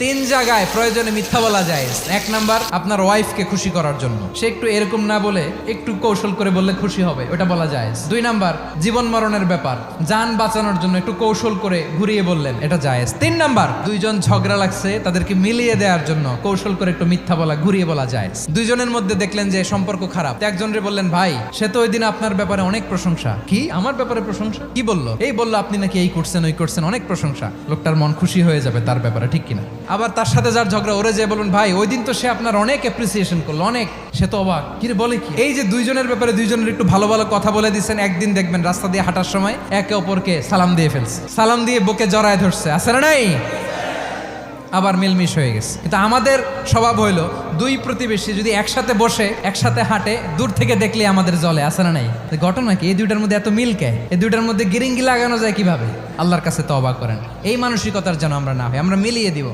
তিন জায়গায় প্রয়োজনে মিথ্যা বলা যায়। এক নাম্বার, আপনার ওয়াইফকে খুশি করার জন্য, সে একটু এরকম না বলে একটু কৌশল করে বললে খুশি হবে, ওটা বলা যায়। দুই নাম্বার, জীবন মরণের ব্যাপার, যান বাঁচানোর জন্য একটু কৌশল করে ঘুরিয়ে বললেন, এটা জায়েজ। তিন নাম্বার, দুইজন ঝগড়া লাগছে তাদেরকে মিলিয়ে দেওয়ার জন্য কৌশল করে একটু মিথ্যা বলা, ঘুরিয়ে বলা যায়। দুইজনের মধ্যে দেখলেন যে সম্পর্ক খারাপ, একজনরে বললেন, ভাই সে তো ওই দিন আপনার ব্যাপারে অনেক প্রশংসা। কি আমার ব্যাপারে প্রশংসা? কি বললো? এই বললো আপনি নাকি এই করছেন ওই করছেন, অনেক প্রশংসা। লোকটার মন খুশি হয়ে যাবে তার ব্যাপারে, ঠিক কিনা? আবার তার সাথে যার ঝগড়া, ওরে যে বলুন, ভাই ওই দিন তো সে আপনার অনেক অ্যাপ্রিসিয়েশন করলো, অনেক, সে তো অবাক, কি রে বলে কি? এই যে দুইজনের ব্যাপারে দুইজনের একটু ভালো ভালো কথা বলে দিচ্ছেন, একদিন দেখবেন রাস্তা দিয়ে হাঁটার সময় একে অপরকে সালাম দিয়ে ফেলছে, সালাম দিয়ে বুকে জড়ায় ধরছে, আছে না নাই? আবার মিলমিশ হয়ে গেছে। কিন্তু আমাদের স্বভাব হইলো, দুই প্রতিবেশী যদি একসাথে বসে একসাথে হাঁটে, দূর থেকে দেখলে আমাদের জলে, আছে না নাই? ঘটনা কি? এই দুইটার মধ্যে এত মিল কে? এই দুইটার মধ্যে গিরিঙ্গি লাগানো যায় কিভাবে? আল্লাহর কাছে তওবা করেন, এই মানসিকতার যেন আমরা না হয়, আমরা মিলিয়ে দিব।